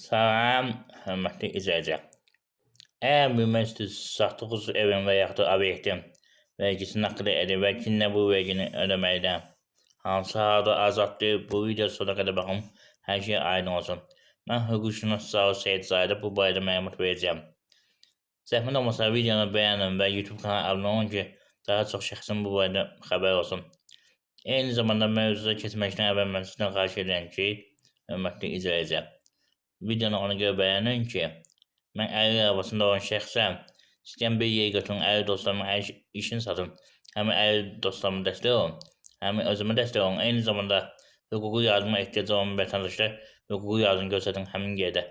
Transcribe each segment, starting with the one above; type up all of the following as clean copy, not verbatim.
Salam, hörmətli izləyicilər. Əgər bilmək istəyirsiniz, evin və yaxud da obyektin vergisini nağd edin və kimlə bu vergini ödəməkdən hansı halda azaddır, bu video sonuna qədər baxın, hər şey aydın olsun. Mən hüquqşünas Zaur Seyidzadə bu barədə məlumat verəcəm. Zəhmət olmasa videonu bəyənin və YouTube kanalına abunə olun ki, daha çox şəxsin bu barədə xəbər olsun. Eyni zamanda mövzuda keçməkdən əvvəl mən sizdən xahiş edirəm ki, hörmətli izləyicilər, videonu ona görə bəyənin ki, mən əli arabasında olan şəxsəm, istəyən bir yer götürün, əli dostlarıma işini satın, həm əli dostlarıma dəstək olun, həm özümə dəstək olun. Eyni zamanda hüquqi yardıma ehtiyacı olan vətəndaşlar hüquqi yardım göstərin həmin yerdə.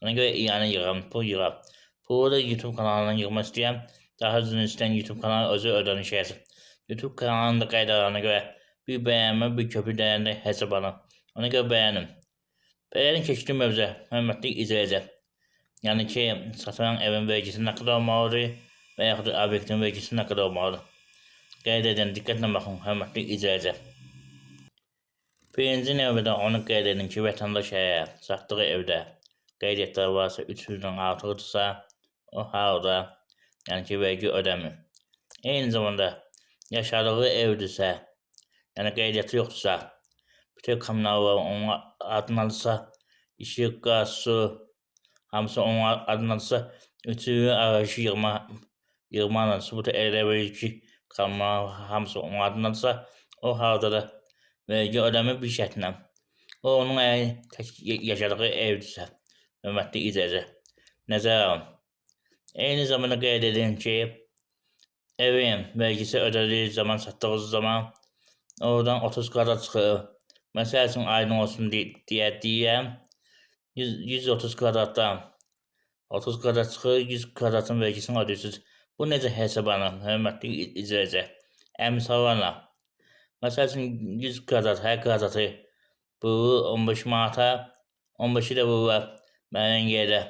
Ona görə iyanə yığın, pul yığın. Pulu da YouTube kanalından yığmaq istəyəm, daha düzgün istəyən YouTube kanalı özü ödəniş etsin. YouTube kanalının da qaydalarına görə bir bəyənmə, bir köpük dəyərində hesab alın. Ona görə bəyənin. Bəyənin keçdiyim mövzuya, hörmətli izləyicilər. Yəni ki, satılan evin vergisi nə qədər olmalıdır və yaxud da obyektin vergisi nə qədər olmalıdır. Qeyd edin, diqqətlə baxın, hörmətli izləyicilər. Birinci növbədə onu qeyd edin ki, vətəndaş əgər satdığı evdə qeydiyyatlar varsa, 300-dən artıqdırsa, o halda yəni ki, vergi ödəmir. Eyni zamanda yaşadığı evdirsə, yəni qeydiyyatı yoxdursa, bütün kommunal var, onun adını alırsa, işıq, qaz, su, hamısı onun adını alırsa, üçü arayışı yığmaqla sübut edə bilir ki, kommunal hamısı onun adını alırsa, o halda da vergi ödəmir bir şərtlə. O, onun tək yaşadığı evdirsə, hörmətli izləyicilər, nəzərə alın. Eyni zamanda qeyd edin ki, evin vergisi ödədiyi zaman, satdığınız zaman, oradan 30 kvadrat çıxır. Məsəl üçün aydın olsun deyəm, 130 kvadratdan 30 kvadrat çıxır, 100 kvadratın vergisini ödəyirsiniz. Bu necə hesablanır, hörmətli izləyicilər? Əmsallarla. Məsəl üçün 100 kvadrat, hər kvadratı vurur 15 manata, 15-i də vurur müəyyən yerdə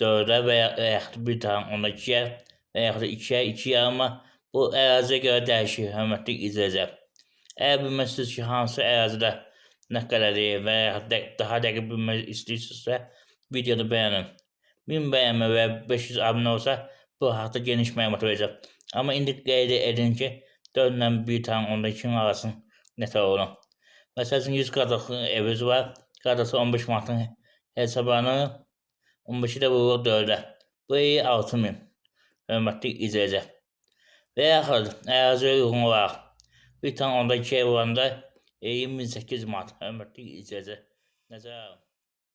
4-ə və yaxud bir tane onda 2-yə və yaxud da 2-yə, 2 yarıma bu əraziyə görə dəyişir, hörmətli izləyicilər. Əgər bilmək istəyirsiniz ki, hansı ərazidə nə qədərdir və yaxud daha dəqiq bilmək istəyirsinizsə, videonu bəyənin. 1000 bəyənmə və 500 abunə olsa, bu haqda geniş məlumat verəcəm. Amma indi qeyd edin ki, 4 ilə 1 tane onda 2-nin arasını nətər olun. Məsəl üçün 100 kvadratlı eviniz var, kvadratı 15 manatın hesablanır, 15-i də vurur 4-ə. Bu 6000, hörmətli izləyicilər. Və yaxud əraziyə uyğun olaraq bir tane onda 2 ev olanda 1800 manat, hörmətli izləyicilər. Nəzərə alın.